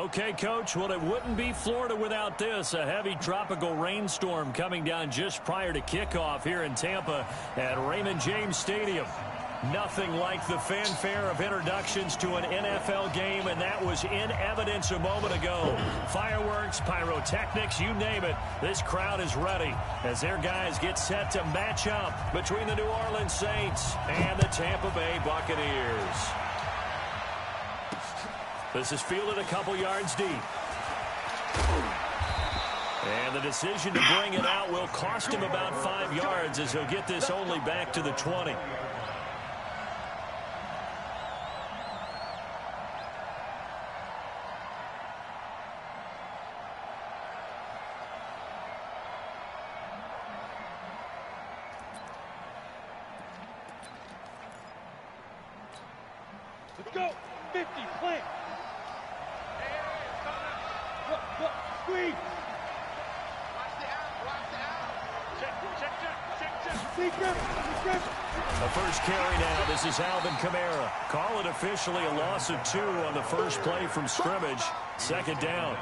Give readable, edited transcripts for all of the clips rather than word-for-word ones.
Okay, Coach, well, it wouldn't be Florida without this. A heavy tropical rainstorm coming down just prior to kickoff here in Tampa at Raymond James Stadium. Nothing like the fanfare of introductions to an NFL game, and that was in evidence a moment ago. Fireworks, pyrotechnics, you name it. This crowd is ready as their guys get set to match up between the New Orleans Saints and the Tampa Bay Buccaneers. This is fielded a couple yards deep. And the decision to bring it out will cost him about 5 yards as he'll get this only back to the 20. Let's go. 50, plant. Squeeze. The first carry now. This is Alvin Kamara. Call it officially a loss of 2 on the first play from scrimmage. Second down.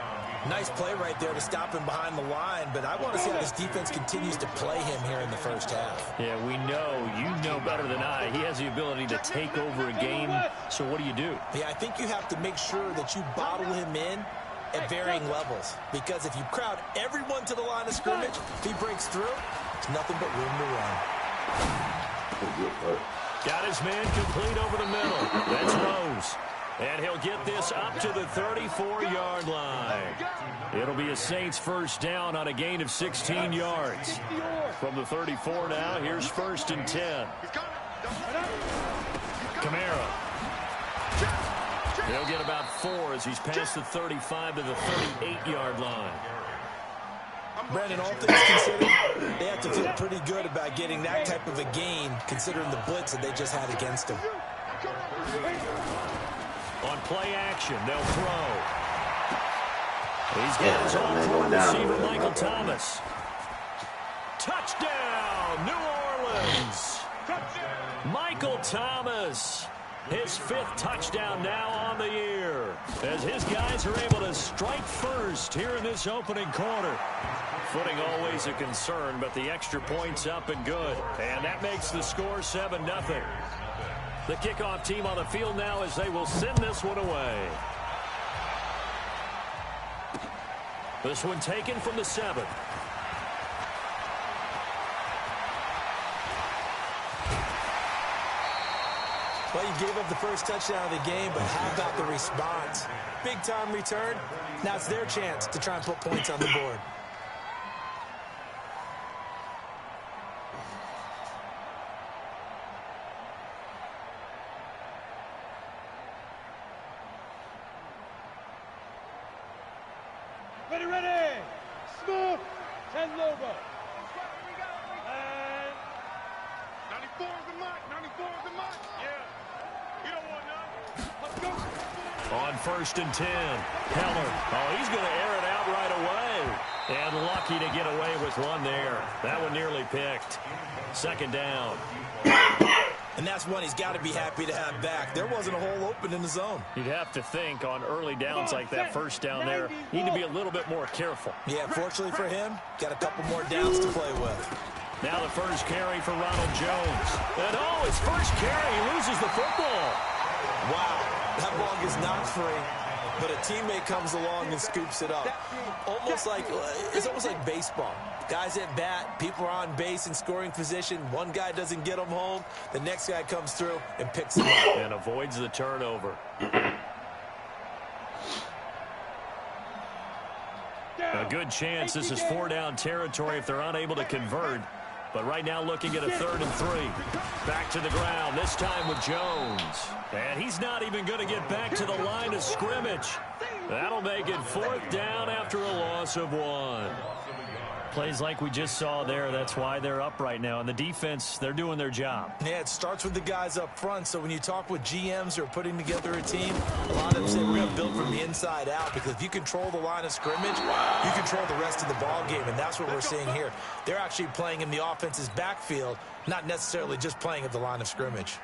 Nice play right there to stop him behind the line, but I want to see how this defense continues to play him here in the first half. Yeah, we know. You know better than I. He has the ability to take over a game. So what do? Yeah, I think you have to make sure that you bottle him in at varying levels, because if you crowd everyone to the line of scrimmage, if he breaks through, there's nothing but room to run. Got his man complete over the middle. That's Rose. And he'll get this up to the 34-yard line. It'll be a Saints first down on a gain of 16 yards. From the 34 now, here's 1st and 10. Kamara. He'll get about 4 as he's past the 35 to the 38-yard line. Brandon, all things considered, they have to feel pretty good about getting that type of a gain, considering the blitz that they just had against them. On play action, they'll throw. He's got his all-pro receiver, Michael Thomas. Touchdown, New Orleans. Michael Thomas. His 5th touchdown now on the year, as his guys are able to strike first here in this opening quarter. Footing always a concern, but the extra point's up and good. And that makes the score 7-0. The kickoff team on the field now as they will send this one away. This one taken from the 7. Well, you gave up the first touchdown of the game, but how about the response? Big-time return. Now it's their chance to try and put points on the board. Ready. Smooth. 10 logo. And 94 is the mark. 94 is the mark. Yeah. You don't want none. Let's go. On 1st and 10. Heller. Oh, he's going to air it out right away. And lucky to get away with one there. That one nearly picked. 2nd down. And that's one he's got to be happy to have back. There wasn't a hole open in the zone. You'd have to think on early downs like that, first down there, need to be a little bit more careful. Yeah, fortunately for him, got a couple more downs to play with. Now the first carry for Ronald Jones. And his first carry, he loses the football. Wow, that ball is not free, but a teammate comes along and scoops it up. It's almost like baseball. Guys at bat, people are on base in scoring position. One guy doesn't get them home. The next guy comes through and picks him up. And avoids the turnover. A good chance this is 4-down territory if they're unable to convert. But right now looking at a 3rd and 3. Back to the ground, this time with Jones. And he's not even going to get back to the line of scrimmage. That'll make it 4th down after a loss of 1. Plays like we just saw there, that's why they're up right now. And the defense, they're doing their job. Yeah, it starts with the guys up front. So when you talk with GMs who are putting together a team, a lot of them say we're going to build from the inside out, because if you control the line of scrimmage, you control the rest of the ball game, and that's what we're seeing here. They're actually playing in the offense's backfield, not necessarily just playing at the line of scrimmage.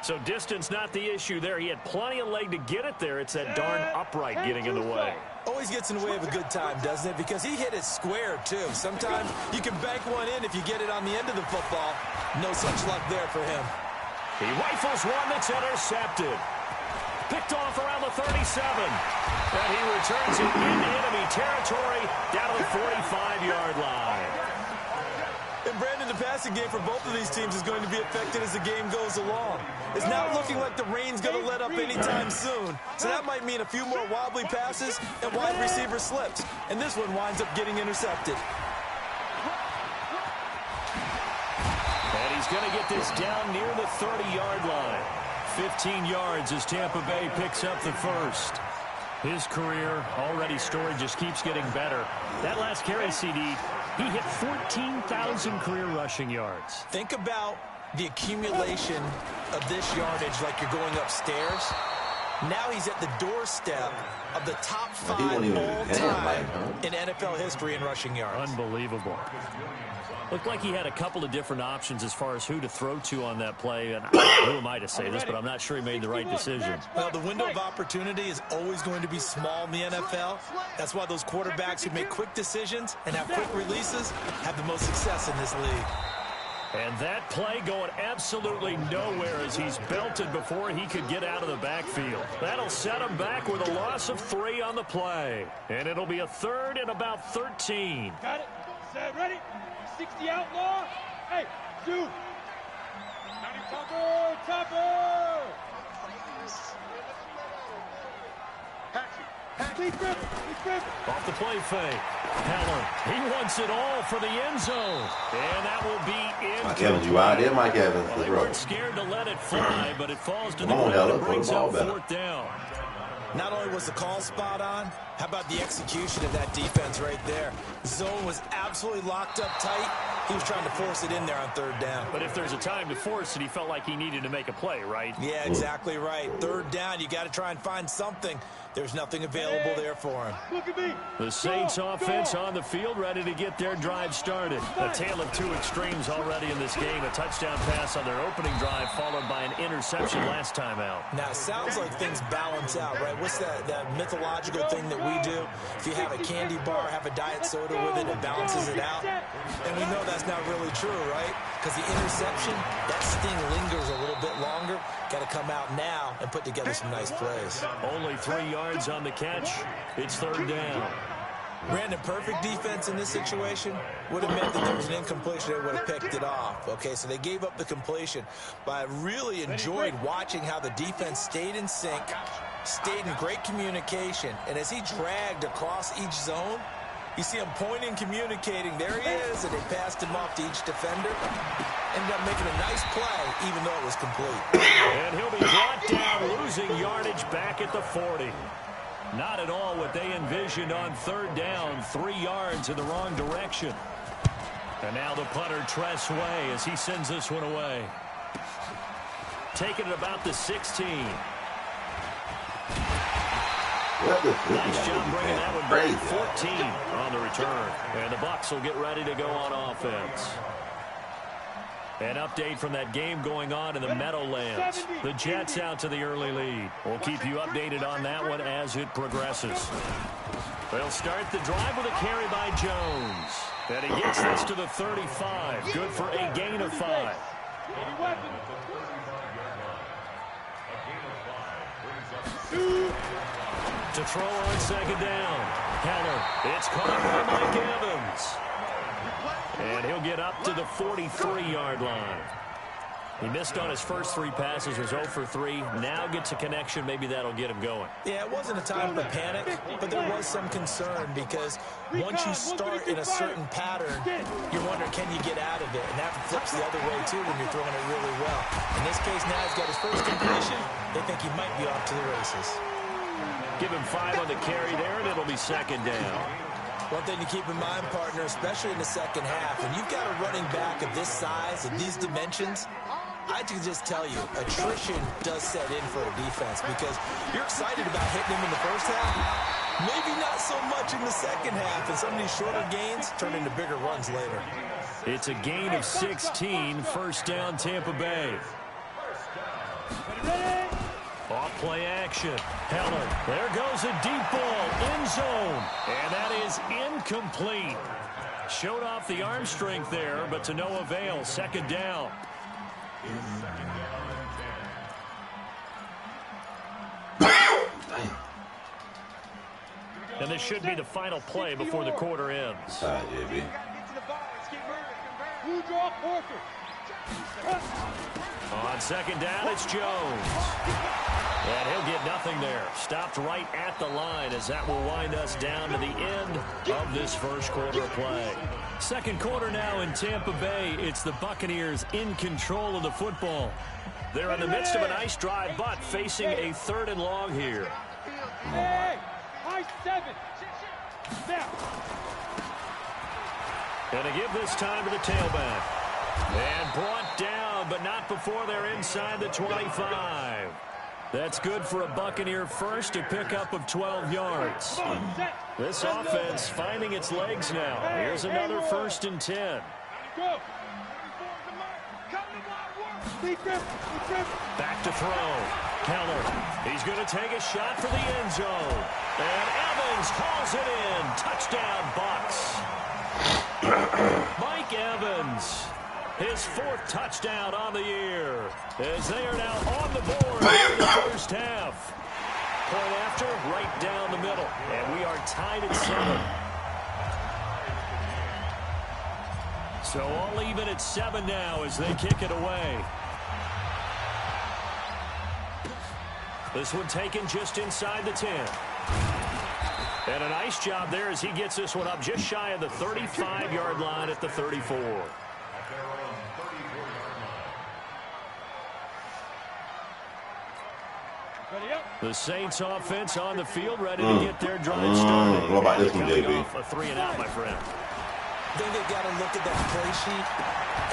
So distance not the issue there. He had plenty of leg to get it there. It's that darn upright getting in the way. Always gets in the way of a good time, doesn't it? Because he hit it square, too. Sometimes you can bank one in if you get it on the end of the football. No such luck there for him. He rifles one that's intercepted. Picked off around the 37. And he returns it into enemy territory down to the 45-yard line. And Brandon, the passing game for both of these teams is going to be affected as the game goes along. It's not looking like the rain's going to let up anytime soon. So that might mean a few more wobbly passes and wide receiver slips. And this one winds up getting intercepted. And he's going to get this down near the 30-yard line. 15 yards as Tampa Bay picks up the first. His career already storied, just keeps getting better. That last carry, CD, he hit 14,000 career rushing yards. Think about the accumulation of this yardage like you're going upstairs. Now he's at the doorstep of the top 5 all-time in NFL history in rushing yards. Unbelievable. Looked like he had a couple of different options as far as who to throw to on that play. And who am I to say this, but I'm not sure he made the right decision. Well, the window of opportunity is always going to be small in the NFL. That's why those quarterbacks who make quick decisions and have quick releases have the most success in this league. And that play going absolutely nowhere as he's belted before he could get out of the backfield. That'll set him back with a loss of 3 on the play. And it'll be a 3rd and about 13. Got it. Set, ready. 60 outlaw. Hey, 2. 90 topper, topper. Off the play fake. Heller, he wants it all for the end zone. And that will be in. Mike Evans, you out there, Mike Evans? Well, they weren't scared to let it fly, but it falls to the ground and brings up 4th down. Not only was the call spot on, how about the execution of that defense right there? Zone was absolutely locked up tight. He was trying to force it in there on 3rd down. But if there's a time to force it, he felt like he needed to make a play, right? Yeah, exactly right. 3rd down, you got to try and find something. There's nothing available there for him. Look at me. The Saints offense on the field, ready to get their drive started. A tale of 2 extremes already in this game. A touchdown pass on their opening drive, followed by an interception last time out. Now, it sounds like things balance out, right? What's that mythological thing that we do? If you have a candy bar, have a diet soda with it, it balances it out. And we know that's not really true, right? Because the interception, that sting lingers a little bit longer. Got to come out now and put together some nice plays. Only 3 yards on the catch. It's 3rd down. Brandon, perfect defense in this situation would have meant that there was an incompletion. They would have picked it off. Okay, so they gave up the completion. But I really enjoyed watching how the defense stayed in sync, stayed in great communication. And as he dragged across each zone, you see him pointing, communicating. There he is, and they passed him off to each defender. Ended up making a nice play, even though it was complete. And he'll be brought down, losing yardage back at the 40. Not at all what they envisioned on 3rd down. 3 yards in the wrong direction. And now the punter, Tress Way, as he sends this one away. Taking it about the 16. Nice job bringing that one back. 14 on the return. And the Bucs will get ready to go on offense. An update from that game going on in the Meadowlands. The Jets out to the early lead. We'll keep you updated on that one as it progresses. They'll start the drive with a carry by Jones. And he gets this to the 35. Good for a gain of 5. To throw on 2nd down. Heller. It's caught by Mike Evans. And he'll get up to the 43-yard line. He missed on his first 3 passes, was 0 for 3. Now gets a connection. Maybe that'll get him going. Yeah, it wasn't a time for panic, but there was some concern because once you start in a certain pattern, you're wondering, can you get out of it? And that flips the other way, too, when you're throwing it really well. In this case, now he's got his first completion. They think he might be off to the races. Give him 5 on the carry there, and it'll be 2nd down. One thing to keep in mind, partner, especially in the second half, when you've got a running back of this size and these dimensions, I can just tell you, attrition does set in for a defense because you're excited about hitting him in the first half. Maybe not so much in the second half, and some of these shorter gains turn into bigger runs later. It's a gain of 16, 1st down Tampa Bay. Off play action. Heller. There goes a deep ball. End zone. And that is incomplete. Showed off the arm strength there, but to no avail. Second down. And this should be the final play before the quarter ends. On second down, it's Jones. And he'll get nothing there. Stopped right at the line as that will wind us down to the end of this first quarter of play. Second quarter now in Tampa Bay. It's the Buccaneers in control of the football. They're in the midst of a nice drive, but facing a 3rd and long here. And to give this time to the tailback. And brought down, but not before they're inside the 25. That's good for a Buccaneer first, a pickup of 12 yards. This offense finding its legs now. Here's another 1st and 10. Back to throw. Keller. He's going to take a shot for the end zone. And Evans hauls it in. Touchdown, Bucs. Mike Evans. His 4th touchdown on the year. As they are now on the board in the first half. Point after, right down the middle. And we are tied at 7. So all even at 7 now as they kick it away. This one taken just inside the 10. And a nice job there as he gets this one up just shy of the 35-yard line at the 34. The Saints offense on the field, ready to get their drive started. What about this one, JB? Off a 3-and-out, my friend. I think they've got to look at that play sheet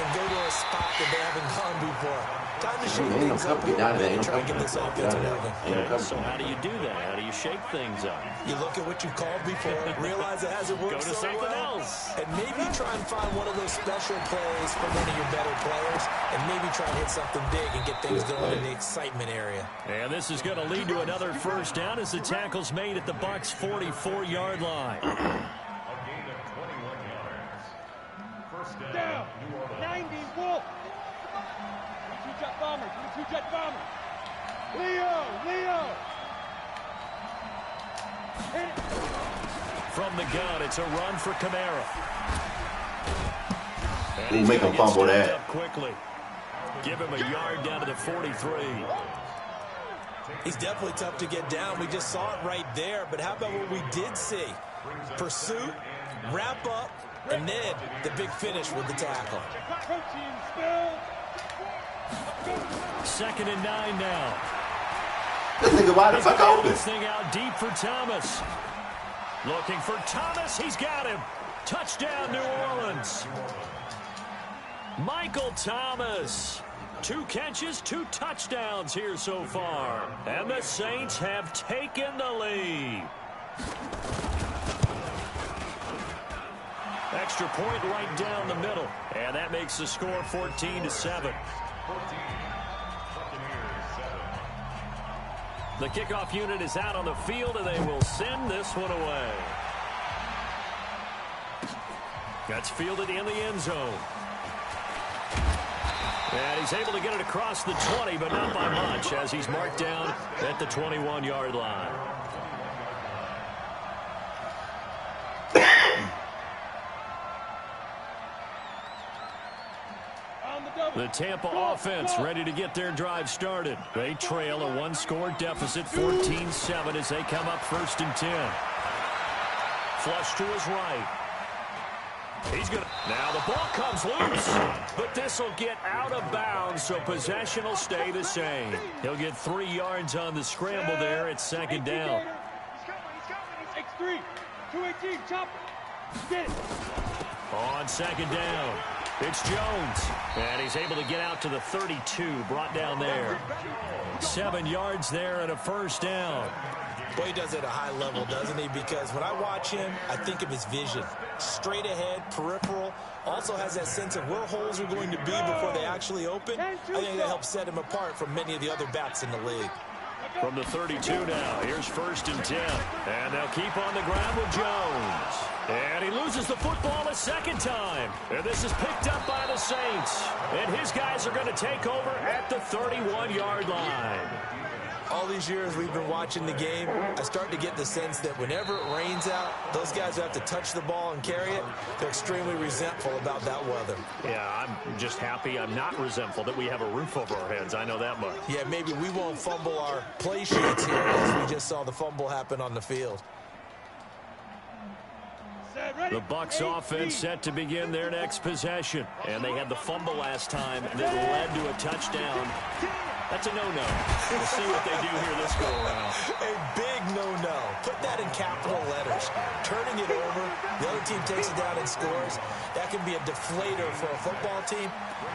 and go to a spot that they haven't gone before. Time to shake things up a little bit and try and get this offense moving. Okay, so how do you do that? How do you shake things up? You look at what you called before, realize it hasn't worked Go to so something well, else. and maybe try and find one of those special plays from one of your better players, and maybe try and hit something big and get things going in the excitement area. And this is going to lead to another first down as the tackle's made at the Bucs' 44-yard line. Down. 90 Wolf. 2-jet bomber. 2-jet bomber. Leo. Hit it. From the gun, it's a run for Kamara. Ooh, make him fumble that. Up quickly. Give him a yard down to the 43. He's definitely tough to get down. We just saw it right there, but how about what we did see? Pursuit, wrap up, and then the big finish with the tackle. 2nd and 9 now. This nigga wide the fuck open. This thing out deep for Thomas. Looking for Thomas. He's got him. Touchdown, New Orleans. Michael Thomas. 2 catches, 2 touchdowns here so far. And the Saints have taken the lead. Extra point right down the middle. And that makes the score 14-7. The kickoff unit is out on the field, and they will send this one away. That's fielded in the end zone. And he's able to get it across the 20, but not by much, as he's marked down at the 21-yard line. The Tampa offense ready to get their drive started. They trail a 1-score deficit, 14-7, as they come up 1st and 10. Flush to his right. He's going to... Now the ball comes loose, but this will get out of bounds, so possession will stay the same. He'll get 3 yards on the scramble there at 2nd down. X3, 218, chop. Get it. On 2nd down, it's Jones. And he's able to get out to the 32, brought down there. 7 yards there and a 1st down. Boy, he does it at a high level, doesn't he? Because when I watch him, I think of his vision. Straight ahead, peripheral. Also has that sense of where holes are going to be before they actually open. I think that helps set him apart from many of the other backs in the league. From the 32 now, here's 1st and 10. And they'll keep on the ground with Jones. And he loses the football a second time. And this is picked up by the Saints. And his guys are going to take over at the 31-yard line. All these years we've been watching the game, I start to get the sense that whenever it rains out, those guys who have to touch the ball and carry it, they're extremely resentful about that weather. Yeah, I'm just happy I'm not resentful that we have a roof over our heads. I know that much. Yeah, maybe we won't fumble our play sheets here as we just saw the fumble happen on the field. The Bucs offense set to begin their next possession. And they had the fumble last time that led to a touchdown. That's a no-no. We'll see what they do here this go-around. A big no-no. Put that in capital letters. Turning it over, the other team takes it down and scores. That can be a deflator for a football team.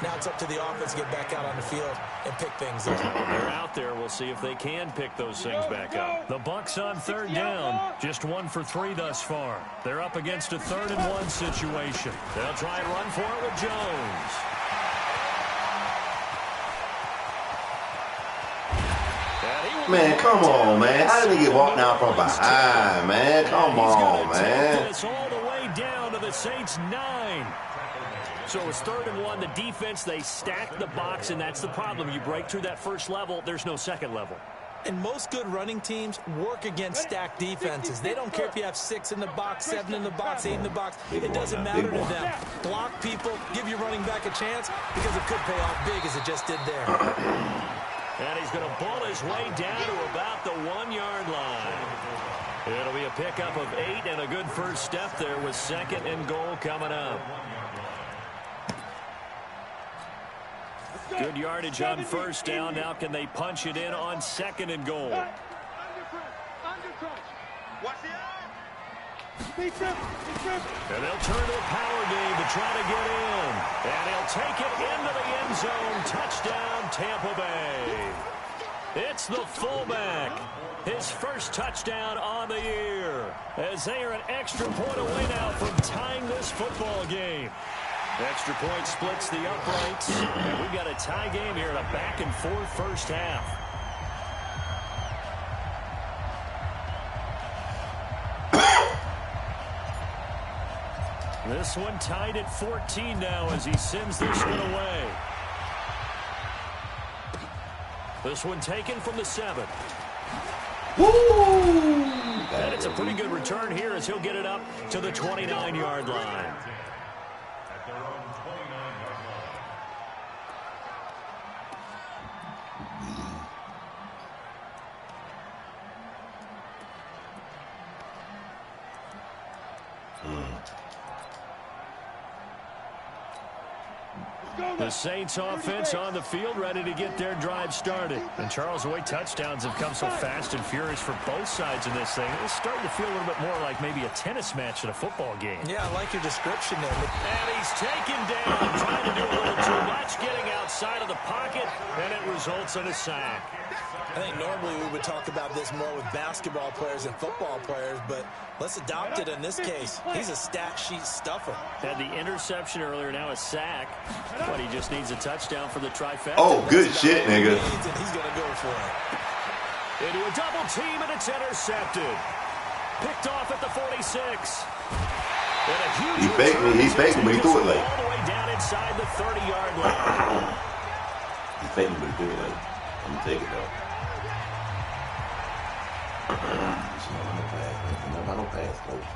Now it's up to the offense to get back out on the field and pick things up. They're out there. We'll see if they can pick those things back up. The Bucs on 3rd down. Just 1 for 3 thus far. They're up against a 3rd and 1 situation. They'll try and run for it with Jones. Man, come on, man. How did he get walked down from behind, man? Come on, man. This all the way down to the Saints' 9. So it's 3rd and 1. The defense, they stack the box, and that's the problem. You break through that first level, there's no second level. And most good running teams work against stacked defenses. They don't care if you have 6 in the box, 7 in the box, 8 in the box. It doesn't matter to them. Block people, give your running back a chance, because it could pay off big as it just did there. And he's going to ball his way down to about the 1-yard line. It'll be a pickup of 8 and a good first step there with 2nd and goal coming up. Good yardage on 1st down. Now can they punch it in on 2nd and goal? And they'll turn to a power game to try to get in. And he'll take it into the end zone. Touchdown, Tampa Bay. It's the fullback. His first touchdown on the year. As they are an extra point away now from tying this football game. Extra point splits the uprights. And we've got a tie game here in a back-and-forth first half. This one tied at 14 now as he sends this one away. This one taken from the 7. Woo! And it's a pretty good return here as he'll get it up to the 29-yard line. The Saints offense on the field ready to get their drive started. And Charles, the way touchdowns have come so fast and furious for both sides of this thing, it's starting to feel a little bit more like maybe a tennis match at a football game. Yeah, I like your description there. And he's taken down, trying to do a little too much, getting outside of the pocket, and it results in a sack. I think normally we would talk about this more with basketball players and football players, but let's adopt it in this case. He's a stat sheet stuffer. Had the interception earlier, now a sack. But he just needs a touchdown for the trifecta. Oh, good shit, nigga. He's going to go for it. Into a double team, and it's intercepted. Picked off at the 46. And a huge He faked me, but he threw it late. All the way down inside the 30-yard line. He faked me, but he threw it late. I'm going to take it, though. I don't pass, coach.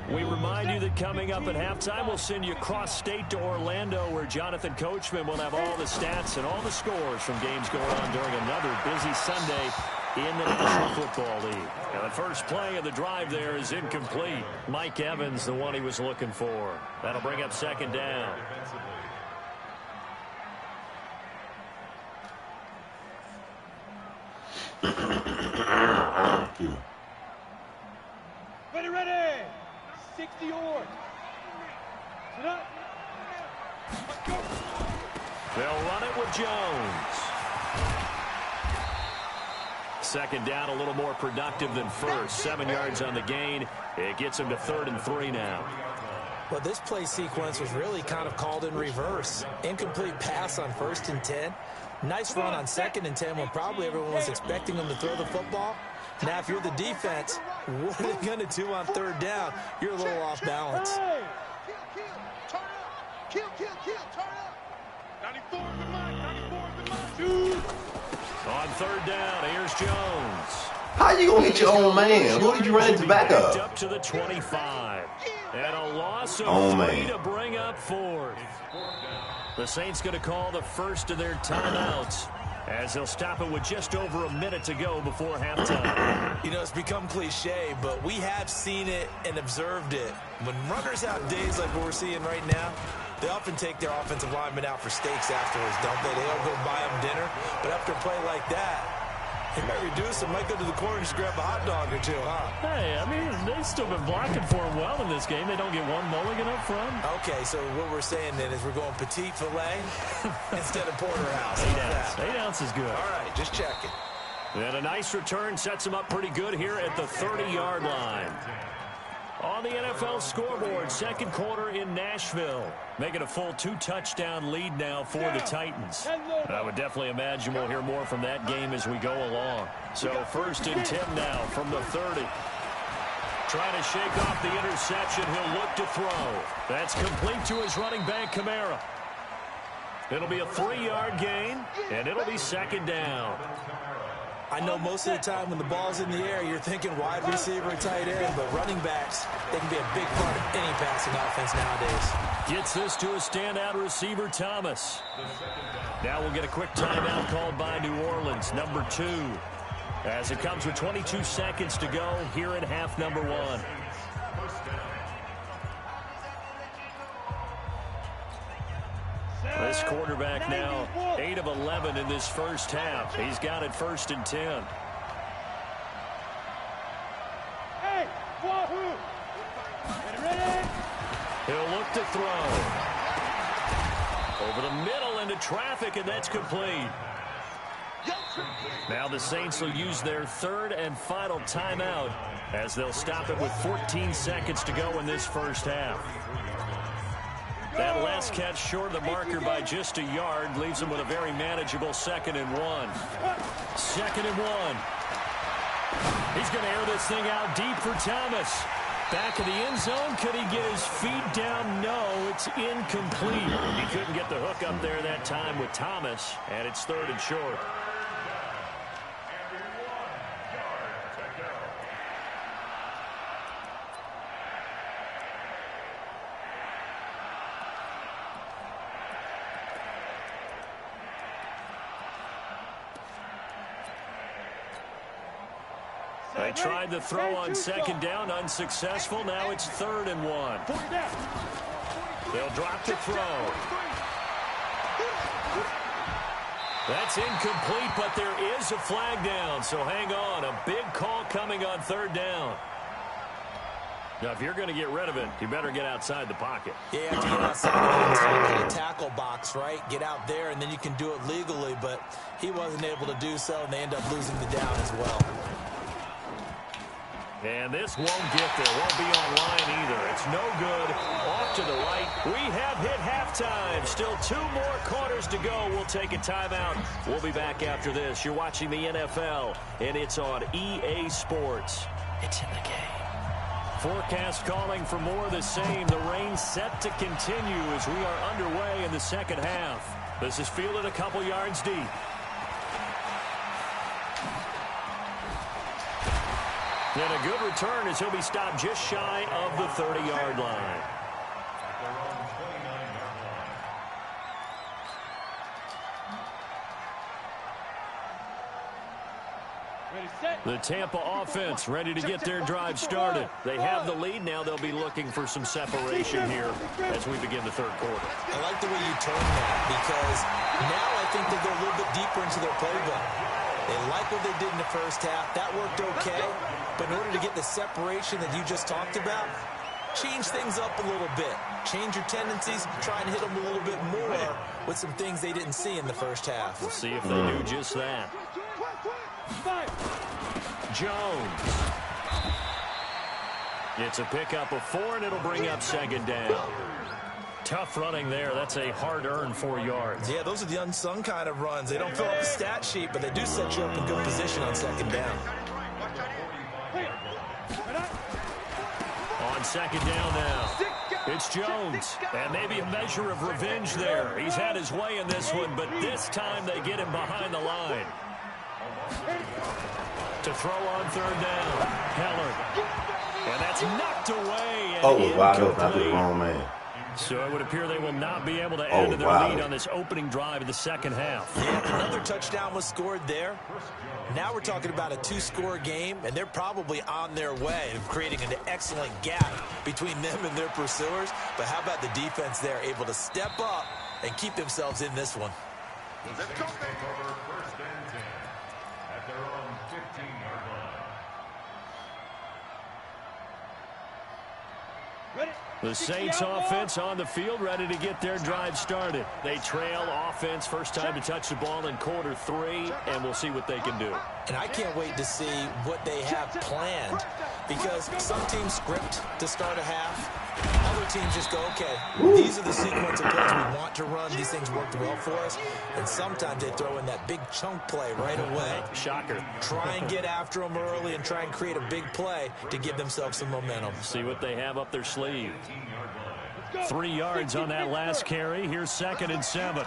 We remind you that coming up at halftime, we'll send you cross-state to Orlando, where Jonathan Coachman will have all the stats and all the scores from games going on during another busy Sunday in the National Football League. Now, the first play of the drive there is incomplete. Mike Evans, the one he was looking for. That'll bring up 2nd down. Ready. 60 or. They'll run it with Jones. Second down, a little more productive than first. 7 yards on the gain. It gets him to 3rd and 3 now. Well, this play sequence was really kind of called in reverse. Incomplete pass on 1st and 10. Nice run on 2nd and 10 when probably everyone was expecting them to throw the football. Now, if you're the defense, what are they going to do on 3rd down? You're a little off balance. Kill, turn up. 94 is the mark, 94 is the mark. On 3rd down, here's Jones. How you going to hit your own man? Who did you run his back up? Up to the 25. And a loss of 3 to bring up 4th. The Saints going to call the first of their timeouts as they'll stop it with just over a minute to go before halftime. You know, it's become cliche, but we have seen it and observed it. When runners have days like what we're seeing right now, they often take their offensive linemen out for steaks afterwards, don't they? They don't go buy them dinner. But after a play like that, he might reduce and might go to the corner and just grab a hot dog or two, huh? Hey, I mean, they've still been blocking for him well in this game. They don't get one mulligan up front. Okay, so what we're saying then is we're going petite filet instead of porterhouse. 8 ounce is good. All right, just checking. And a nice return sets him up pretty good here at the 30-yard line. On the NFL scoreboard, second quarter in Nashville. Making a full 2-touchdown lead now for the Titans. I would definitely imagine we'll hear more from that game as we go along. So 1st and 10 now from the 30. Trying to shake off the interception. He'll look to throw. That's complete to his running back, Kamara. It'll be a 3-yard gain, and it'll be 2nd down. I know most of the time when the ball's in the air, you're thinking wide receiver, tight end, but running backs, they can be a big part of any passing offense nowadays. Gets this to a standout receiver, Thomas. Now we'll get a quick timeout called by New Orleans, number 2. As it comes with 22 seconds to go here in half number 1. This quarterback now 8 of 11 in this first half. He's got it 1st and 10. Hey, Wahoo! Ready? He'll look to throw. Over the middle into traffic, and that's complete. Now the Saints will use their 3rd and final timeout as they'll stop it with 14 seconds to go in this first half. That last catch short of the marker by just a yard leaves him with a very manageable 2nd and 1. 2nd and 1. He's going to air this thing out deep for Thomas. Back in the end zone. Could he get his feet down? No, it's incomplete. He couldn't get the hook up there that time with Thomas, and it's 3rd and short. They tried the throw on 2nd down, unsuccessful. Now it's 3rd and 1. They'll drop the throw. That's incomplete, but there is a flag down, so hang on. A big call coming on 3rd down. Now, if you're going to get rid of it, you better get outside the pocket. Yeah, you have to get outside the tackle box, right? Get out there, and then you can do it legally, but he wasn't able to do so, and they end up losing the down as well. And this won't get there. Won't be online either. It's no good. Off to the right. We have hit halftime. Still 2 more quarters to go. We'll take a timeout. We'll be back after this. You're watching the NFL, and it's on EA Sports. It's in the game. Forecast calling for more of the same. The rain set to continue as we are underway in the second half. This is fielded a couple yards deep. And a good return as he'll be stopped just shy of the 30-yard line. The Tampa offense ready to get their drive started. They have the lead. Now they'll be looking for some separation here as we begin the 3rd quarter. I like the way you turn that because now I think they go a little bit deeper into their playbook. They like what they did in the first half. That worked okay. But in order to get the separation that you just talked about, change things up a little bit. Change your tendencies, try and hit them a little bit more with some things they didn't see in the first half. We'll see if they do just that. Jones. It's a pickup of 4, and it'll bring up second down. Tough running there. That's a hard-earned 4 yards. Yeah, those are the unsung kind of runs. They don't fill up the stat sheet, but they do set you up in good position on second down. On second down now, it's Jones. And maybe a measure of revenge there. He's had his way in this one, but this time they get him behind the line. To throw on third down, Heller. And that's knocked away. And oh, wide open. I did the wrong man. So it would appear they will not be able to add to their lead on this opening drive of the second half. Yeah, another touchdown was scored there. Now we're talking about a 2-score game, and they're probably on their way of creating an excellent gap between them and their pursuers. But how about the defense there, able to step up and keep themselves in this one? Let's go. The Saints offense on the field, ready to get their drive started. They trail offense, first time to touch the ball in quarter 3, and we'll see what they can do. And I can't wait to see what they have planned, because some teams script to start a half. Other teams just go, okay, these are the sequence of plays we want to run. These things worked well for us. And sometimes they throw in that big chunk play right away. Shocker. Try and get after them early and try and create a big play to give themselves some momentum. See what they have up their sleeve. 3 yards on that last carry. Here's 2nd and 7.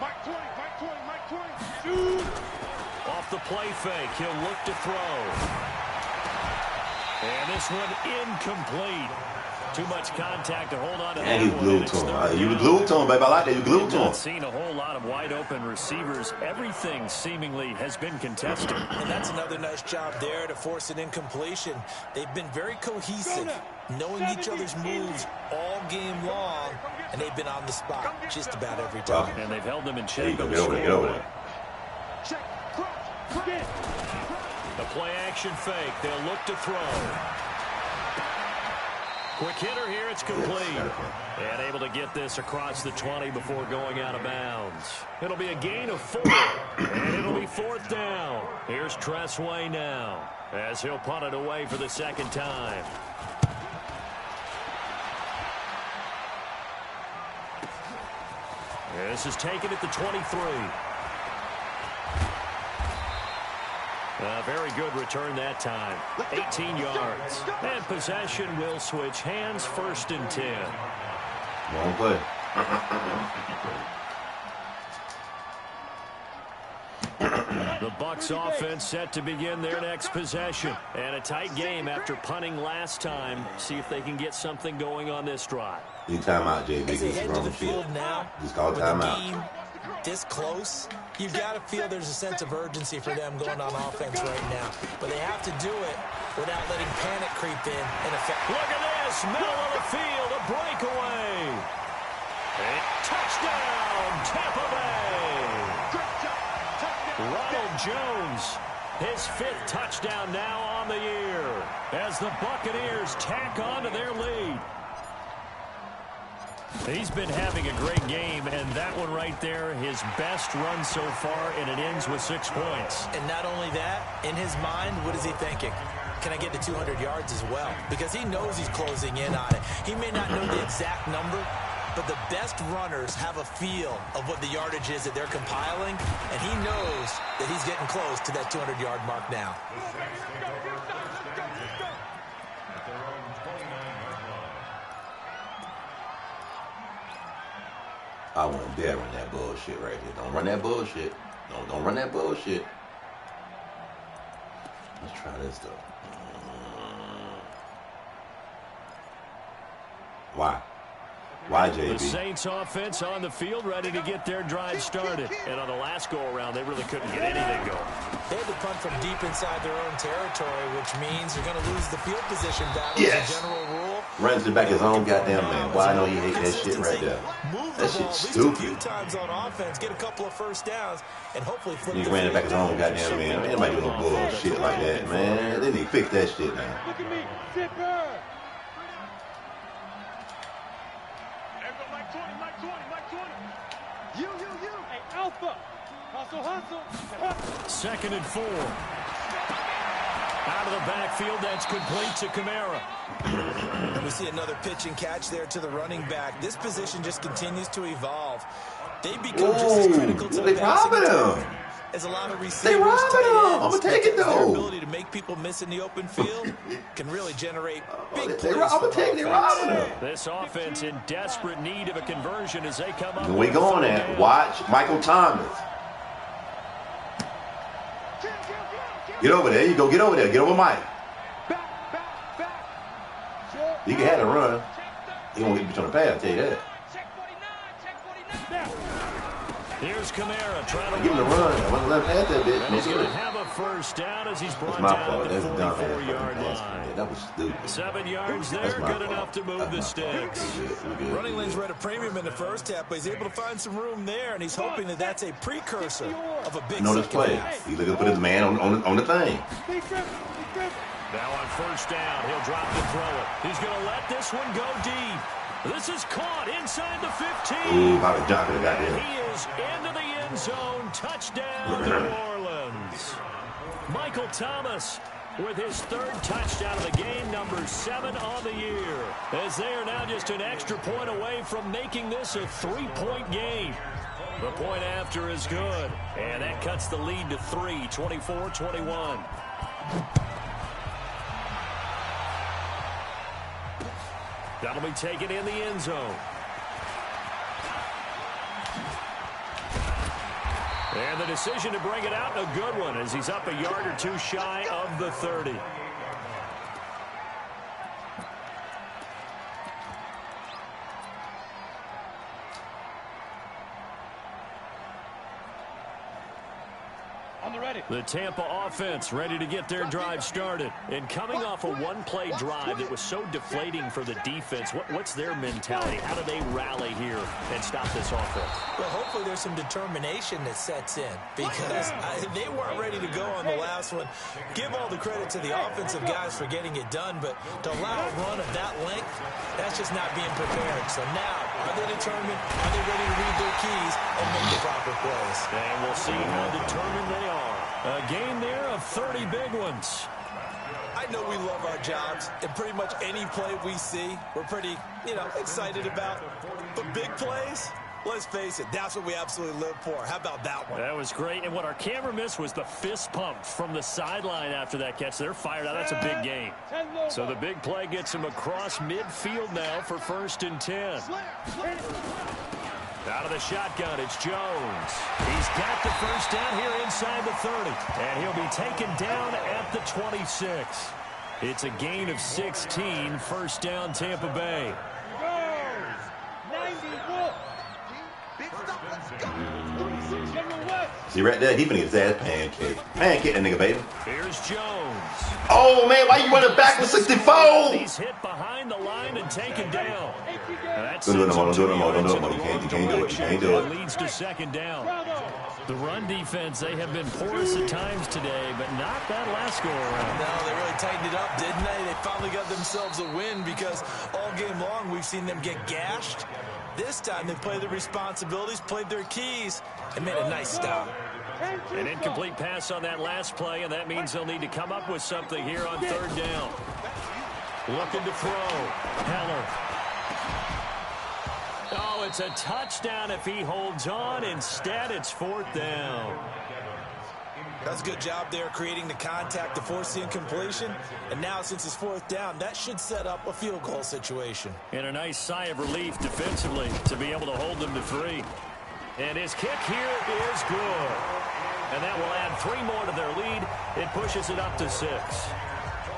Mike 20, Mike 20. Shoot. Off the play fake, he'll look to throw. And this one incomplete. Too much contact to hold on to that And you glued to him. You glued to him, baby. I like that. You glued to him. I've seen a whole lot of wide open receivers. Everything seemingly has been contested. And that's another nice job there to force an incompletion. They've been very cohesive, knowing each other's moves all game long, and they've been on the spot just about every time. And they've held them in check. Get over there. Get over there. The play action fake. They'll look to throw. Quick hitter here. It's complete. And able to get this across the 20 before going out of bounds. It'll be a gain of 4. And it'll be 4th down. Here's Tressway now as he'll punt it away for the second time. This is taken at the 23. A very good return that time. 18 yards. And possession will switch hands, 1st and 10. Wrong play. The Bucs offense set to begin their next possession. And a tight game after punting last time. See if they can get something going on this drive. You timeout, JB. As they head to the field now, just call timeout. This close, you've got to feel there's a sense of urgency for them going on offense right now. But they have to do it without letting panic creep in and affect. Look at this, middle of the field, a breakaway. Touchdown, Tampa Bay. Ronald Jones, his 5th touchdown now on the year as the Buccaneers tack on to their lead. He's been having a great game, and that one right there, his best run so far, and it ends with 6 points. And not only that, in his mind, what is he thinking? Can I get to 200 yards as well? Because he knows he's closing in on it. He may not know the exact number, but the best runners have a feel of what the yardage is that they're compiling, and he knows that he's getting close to that 200-yard mark now. I won't dare run that bullshit right here. Don't run that bullshit. Don't run that bullshit. Let's try this though. Why? Why, JB? The Saints offense on the field, ready to get their drive started. And on the last go-around, they really couldn't get anything going. They had to punt from deep inside their own territory, which means you're going to lose the field position battle Yes. as a general rule. Runs to the back of his own goddamn man. Why I know he hate that shit right there. That shit's stupid. A few times on offense, get a couple of first downs, and hopefully flip. He ran it back his own goddamn man. Man, anybody do no bullshit like that, man. They need to fix that shit now. Look at me, zipper. Mike 20. You. Hey, Alpha. Hustle. 2nd and 4. Out of the backfield, that's complete to Kamara. And we see another pitch and catch there to the running back. This position just continues to evolve. They become just as critical to the passing attack as a lot of receivers. They robbing him. I'm gonna take it though. Their ability to make people miss in the open field can really generate big plays. I'm gonna take it. They robbing him. This offense in desperate need of a conversion as they come up. We going at. Watch Michael Thomas. Get over there. You go. Get over there. Get over Mike. He can have a run. He won't get you on the pass. I'll tell you that. Here's Kamara trying to give him the run. I want to let him add that bit. He's going to have a first down as he's brought down the 44-yard line. That was stupid. 7 yards there, good enough to move the sticks. Running lanes were at a premium in the first half, but he's able to find some room there, and he's hoping that that's a precursor of a big notice play. He's looking to put his man on the thing. Now on first down, he'll drop and throw it. He's going to let this one go deep. This is caught inside the 15. Ooh, how the jockey got there. He is into the end zone. Touchdown, New Orleans. Michael Thomas with his 3rd touchdown of the game, number 7 on the year. As they are now just an extra point away from making this a 3-point game. The point after is good. And that cuts the lead to 3, 24-21. That'll be taken in the end zone. And the decision to bring it out, a good one, as he's up a yard or 2 shy of the 30. The Tampa offense ready to get their drive started. And coming off a one-play drive that was so deflating for the defense, what's their mentality? How do they rally here and stop this offense? Well, hopefully there's some determination that sets in because they weren't ready to go on the last one. Give all the credit to the offensive guys for getting it done, but to allow a run of that length, that's just not being prepared. So now, are they determined? Are they ready to read their keys and make the proper plays? And we'll see how determined they are. A game there of 30 big ones. I know we love our jobs, and pretty much any play we see, we're pretty, excited about. But big plays, let's face it, that's what we absolutely live for. How about that one? That was great. And what our camera missed was the fist pump from the sideline after that catch. They're fired out. That's a big game. So the big play gets him across midfield now for 1st and 10. Out of the shotgun, it's Jones. He's got the first down here inside the 30. And he'll be taken down at the 26. It's a gain of 16. 1st down, Tampa Bay. See right there, he finna get his ass pancake. Pancake that nigga, baby. Here's Jones. Oh, man, why you running back with 64? He's hit behind the line and taken down. Don't do it no more, don't do it no more, don't do it no more. You can't do it, you can't do it. Leads to 2nd down. The run defense, they have been porous at times today, but not that last go-around. No, they really tightened it up, didn't they? They finally got themselves a win because all game long we've seen them get gashed. This time they played their responsibilities, played their keys, and made a nice stop. An incomplete pass on that last play, and that means they'll need to come up with something here on 3rd down. Looking to throw. Heller. Oh, it's a touchdown if he holds on. Instead, it's 4th down. That's a good job there creating the contact to force the incompletion. And now, since it's 4th down, that should set up a field goal situation. And a nice sigh of relief defensively to be able to hold them to 3. And his kick here is good. And that will add 3 more to their lead. It pushes it up to 6.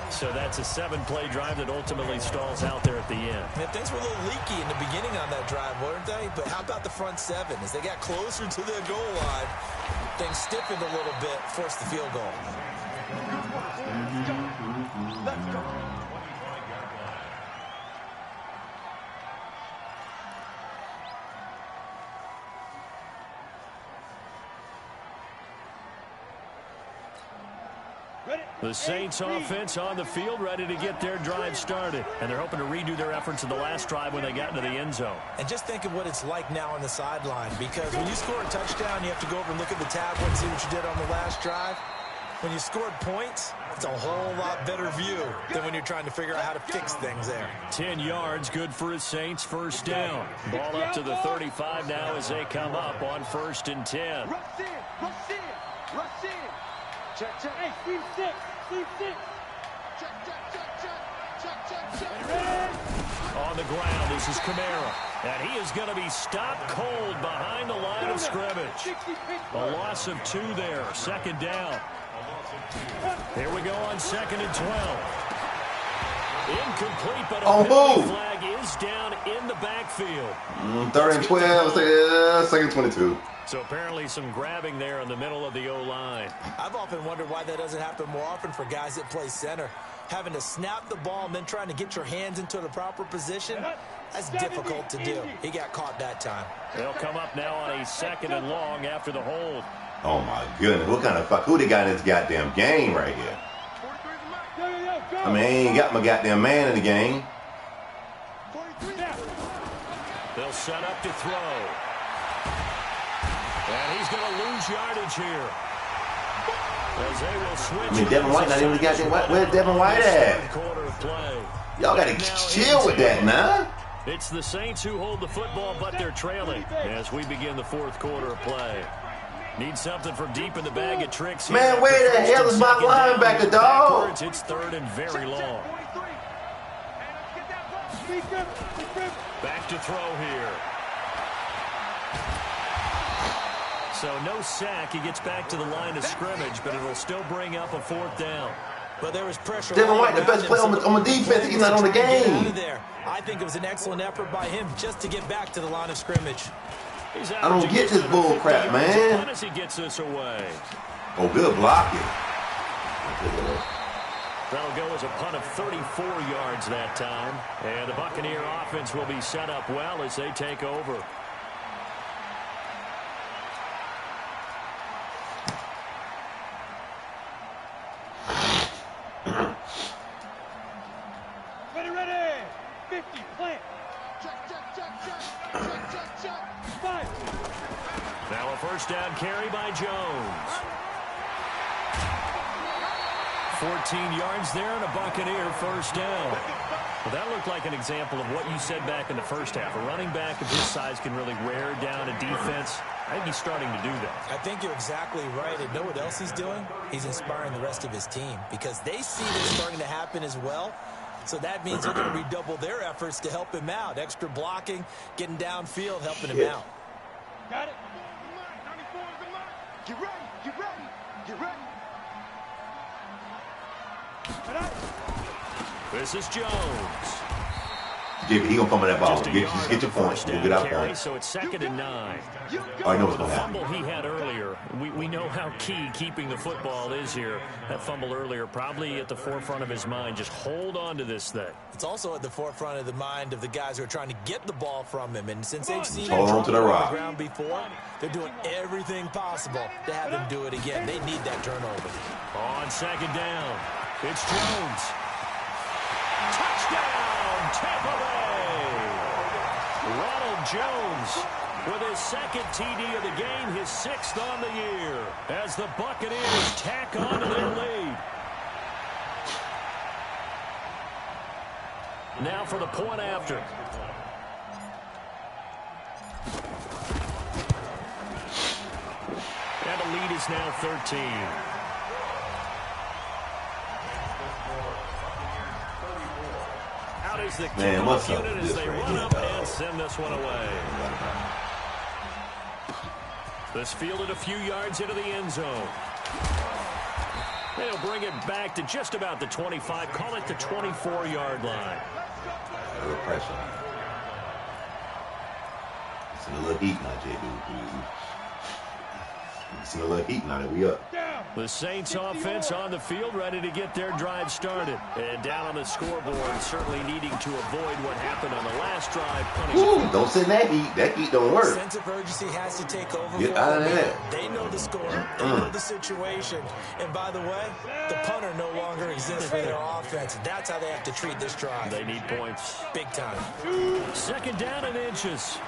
So that's a 7-play drive that ultimately stalls out there at the end. Yeah, things were a little leaky in the beginning on that drive, weren't they? But how about the front 7? As they got closer to their goal line, things stiffened a little bit, forced the field goal. The Saints offense on the field, ready to get their drive started. And they're hoping to redo their efforts in the last drive when they got into the end zone. And just think of what it's like now on the sideline, because when you score a touchdown, you have to go over and look at the tablet and see what you did on the last drive. When you scored points, it's a whole lot better view than when you're trying to figure out how to fix things there. 10 yards, good for his Saints, first down. Ball up to the 35 now as they come up on 1st and 10. Rush in, rush in, rush in. Check, check. Hey, sweep six, sweep six. Check, check, check, check, check, check, check. On the ground, this is Kamara. And he is going to be stopped cold behind the line of scrimmage. A loss of 2 there, 2nd down. Here we go on 2nd and 12. Incomplete, but a penalty flag is down in the backfield. 3rd and 12, 2nd and 22. So apparently some grabbing there in the middle of the O-line. I've often wondered why that doesn't happen more often for guys that play center. Having to snap the ball and then trying to get your hands into the proper position, that's difficult to do. He got caught that time. They'll come up now on a 2nd and long after the hold. Oh, my goodness. What kind of fuck? Who they got in this goddamn game right here? I mean, I ain't got my goddamn man in the game. They'll set up to throw. And he's going to lose yardage here. As they will switch. I mean, Devin White not even the goddamn White. Where's Devin White at? Y'all got to chill with that now. It's the Saints who hold the football, but they're trailing as we begin the 4th quarter of play. Need something from deep in the bag of tricks here. Man, where the hell is my linebacker, dog? Backwards, it's 3rd and very long. Back to throw here. So no sack. He gets back to the line of scrimmage, but it'll still bring up a 4th down. But there was pressure. Devin White, the best player on the defense. He's not on the game. I think it was an excellent effort by him just to get back to the line of scrimmage. I don't get this bull crap, man. As he gets this away. Oh, good blocking. That'll go as a punt of 34 yards that time. And the Buccaneer offense will be set up well as they take over. Ready, 50, plant. Check, check, check, check, check, check, check. 5. Now a 1st down carry by Jones. 14 yards there and a Buccaneer 1st down. Well, that looked like an example of what you said back in the 1st half. A running back of his size can really wear down a defense. I think he's starting to do that. I think you're exactly right. And know what else he's doing? He's inspiring the rest of his team because they see this starting to happen as well. So that means they're going to redouble their efforts to help him out. Extra blocking, getting downfield, helping him out. Got it. 94 is the mark. Get ready, get ready, get ready. This is Jones. He gonna come with that ball. Just get your point. We'll get our point. So it's 2nd and 9. I know what's The gonna happen. fumble he had earlier, we know how key keeping the football is here. That fumble earlier probably at the forefront of his mind. Just hold on to this thing. It's also at the forefront of the mind of the guys who are trying to get the ball from him. And since they've seen him hold on to the rock on the ground before, they're doing everything possible to have him do it again. They need that turnover. On 2nd down, it's Jones. Touchdown, Tampa Bay! Ronald Jones with his 2nd TD of the game, his 6th on the year, as the Buccaneers tack on to their lead. Now for the point after. And the lead is now 13. Out is the kickoff unit as they run up and send this one away. This fielded a few yards into the end zone. They'll bring it back to just about the 25. Call it the 24-yard line. A little pressure. It's a little heat now, JB. It's a little heat now that we up. The Saints offense on the field, ready to get their drive started. And down on the scoreboard, certainly needing to avoid what happened on the last drive. Ooh, don't sit in that heat. That heat don't work. Sense of urgency has to take over. Get out of there. They know the score. They know the situation. And by the way, the punter no longer exists for their offense. That's how they have to treat this drive. They need points. Big time. Second down and inches.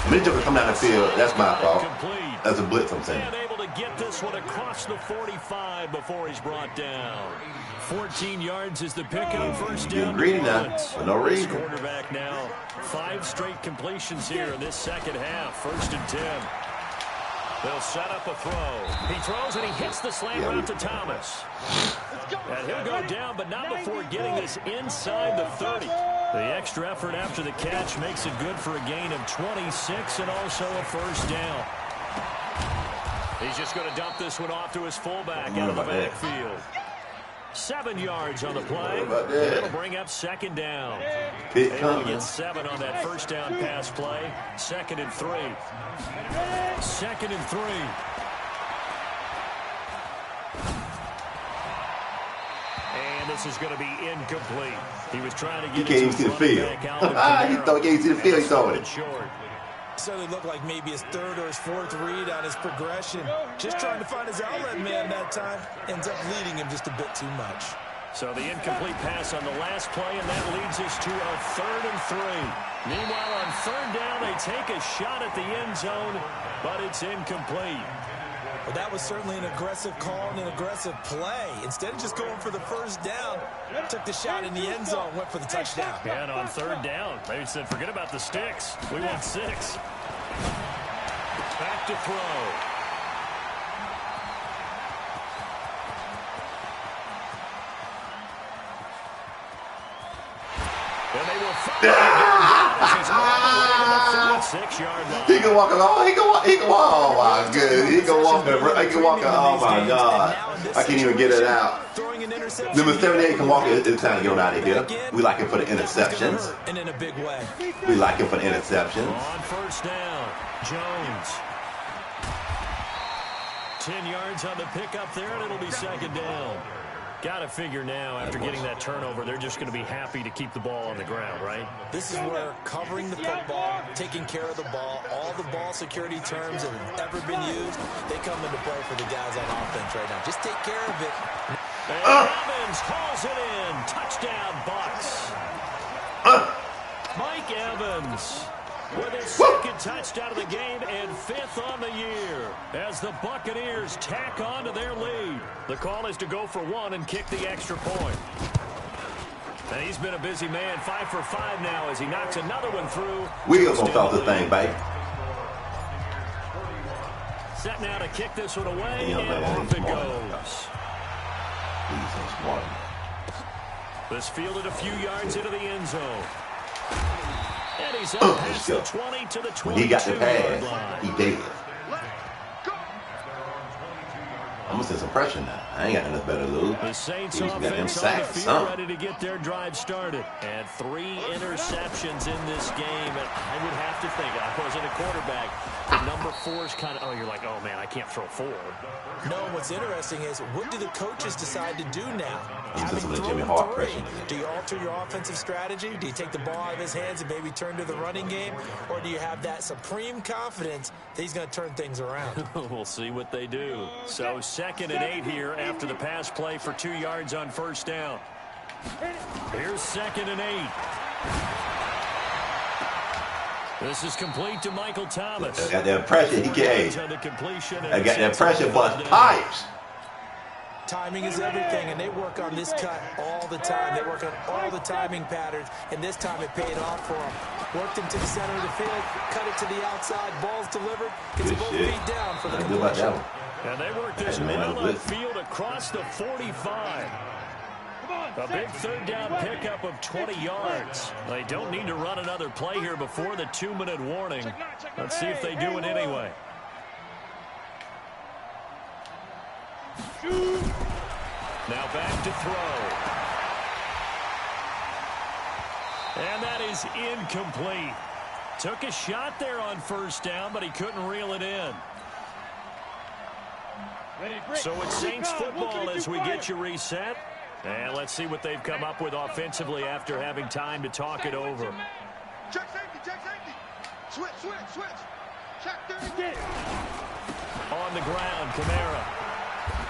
When they come down the field, that's my fault. Complete. That's a blitz, I'm saying. And able to get this one across the 45 before he's brought down. 14 yards is the pickup. First down. Getting greedy now for no reason. Quarterback now. 5 straight completions here in this second half. 1st and 10. They'll set up a throw. He throws and he hits the slant route to Thomas. And he'll go down, but not before getting this inside the 30. The extra effort after the catch makes it good for a gain of 26 and also a first down. He's just going to dump this one off to his fullback out of the backfield. 7 yards on the play. It'll bring up second down. Able to get 7 on that first down pass play. 2nd and 3. 2nd and 3. And this is going to be incomplete. He was trying to get it. He can't even see the field. He can't even see the field. He saw it. Certainly looked like maybe his 3rd or his 4th read on his progression. Just trying to find his outlet man that time. Ends up leading him just a bit too much. So the incomplete pass on the last play, and that leads us to a 3rd and 3. Meanwhile, on 3rd down, they take a shot at the end zone, but it's incomplete. Well, that was certainly an aggressive call and an aggressive play. Instead of just going for the first down, took the shot in the end zone, went for the touchdown. And on 3rd down, they said, forget about the sticks. We want 6. Back to throw. And they will find 6-yard line. He can walk along. He can walk. Oh my goodness. He can walk. Oh my God. I can't even get it out. Number 78 can walk. It's time to get on out of here. We like him for the interceptions. And in a big way. We like him for the interceptions. On 1st down, Jones. 10 yards on the pickup there, and it'll be 2nd down. Got to figure now, after getting that turnover, they're just going to be happy to keep the ball on the ground, right? This is where covering the football, taking care of the ball, all the ball security terms that have ever been used, they come into play for the guys on offense right now. Just take care of it. And Evans hauls it in. Touchdown, Bucks. Mike Evans with his 2nd touchdown of the game and 5th on the year as the Buccaneers tack on to their lead. The call is to go for 1 and kick the extra point. And he's been a busy man, 5 for 5 now as he knocks another one through. We gonna start the thing, baby. Set now to kick this one away, and off it goes. This fielded a few yards into the end zone. And he's up past the 20 to the 22. He got the pass. He did. I'm going to send some pressure now. I ain't got nothing better to lose. The Saints offense on the field ready to get their drive started. And 3 interceptions in this game. And I would have to think, I wasn't a quarterback, the number 4 is kind of, oh, you're like, oh, man, I can't throw 4. No, what's interesting is, what do the coaches decide to do now? Having thrown 3, do you alter your offensive strategy? Do you take the ball out of his hands and maybe turn to the running game? Or do you have that supreme confidence that he's going to turn things around? We'll see what they do. So 2nd and 8 here after the pass play for 2 yards on 1st down. Here's 2nd and 8. This is complete to Michael Thomas. I got that pressure. He can't. I got that pressure, bust pipes. Timing is everything, and they work on this cut all the time. They work on all the timing patterns, and this time it paid off for them. Worked him to the center of the field, cut it to the outside, ball's delivered, gets both feet down for the completion. And they work this well upfield across the 45. A big 3rd down pickup of 20 yards. They don't need to run another play here before the 2-minute warning. Let's see if they do it anyway. Now back to throw. And that is incomplete. Took a shot there on 1st down, but he couldn't reel it in. So it's Saints football as we get you reset. And let's see what they've come up with offensively after having time to talk it over. Check safety, check safety. Switch. Check 30. On the ground, Kamara.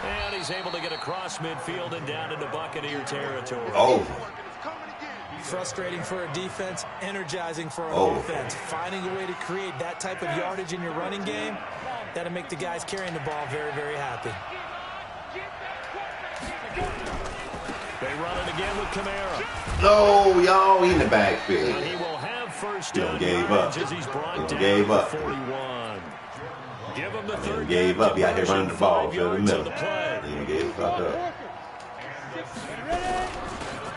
And he's able to get across midfield and down into Buccaneer territory. Oh. Frustrating for a defense, energizing for an offense. Finding a way to create that type of yardage in your running game, that'll make the guys carrying the ball very, very happy. They run it again with Kamara. No, y'all in the backfield. And he will have first down gave up. as he's brought down Gave up. 41. Give him the third Gave down up. He out here running the ball for the yards middle. of the play. He gave fuck up.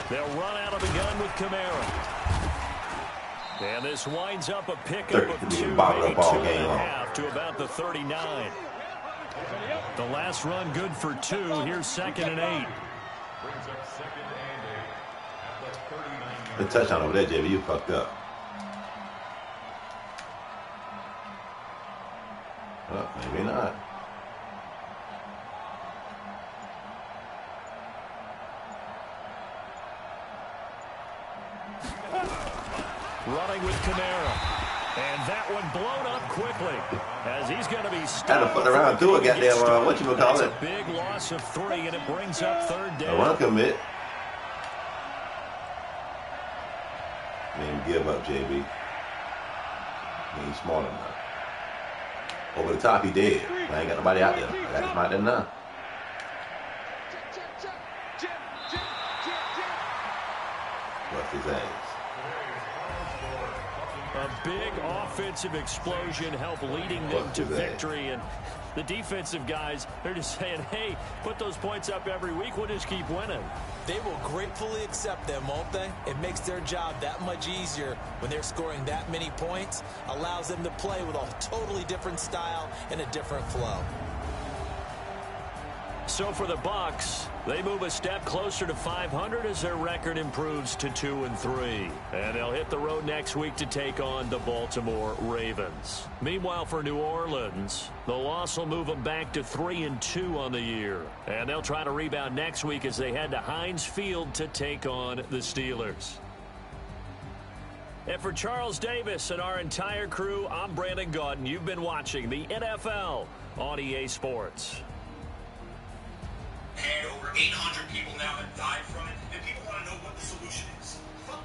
They'll run out of the gun with Kamara. And this winds up a pickup of 2, maybe 2.5 to about the 39. The last run good for 2. Here's 2nd and 8. The touchdown over there, JV, you fucked up. Oh, maybe not. Running with Kamara. And that one blown up quickly as he's going to be stopped. Had to put around through a goddamn, whatchamacallit. That's a big loss of 3, and it brings up 3rd down. A run commit. Didn't give up, JB. He ain't smart enough. Over the top, he did. I ain't got nobody out there. I got him out there now. Bust his ass. A big offensive explosion helped leading them to victory. And the defensive guys, they're just saying, hey, put those points up every week. We'll just keep winning. They will gratefully accept them, won't they? It makes their job that much easier when they're scoring that many points. Allows them to play with a totally different style and a different flow. So for the Bucs, they move a step closer to 500 as their record improves to 2-3. And they'll hit the road next week to take on the Baltimore Ravens. Meanwhile, for New Orleans, the loss will move them back to 3-2 on the year. And they'll try to rebound next week as they head to Heinz Field to take on the Steelers. And for Charles Davis and our entire crew, I'm Brandon Gaudin. You've been watching the NFL on EA Sports. And over 800 people now have died from it, and people want to know what the solution is. Fuck.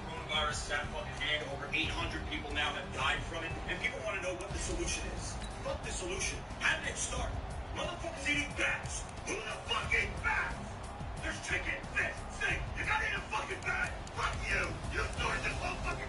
Coronavirus is that fucking hand. Over 800 people now have died from it, and people want to know what the solution is. Fuck the solution. How did it start? Motherfuckers eating bats. Who the fuck ate bats? There's chicken, fish, steak. You gotta eat a fucking bat. Fuck you. You started this whole fucking...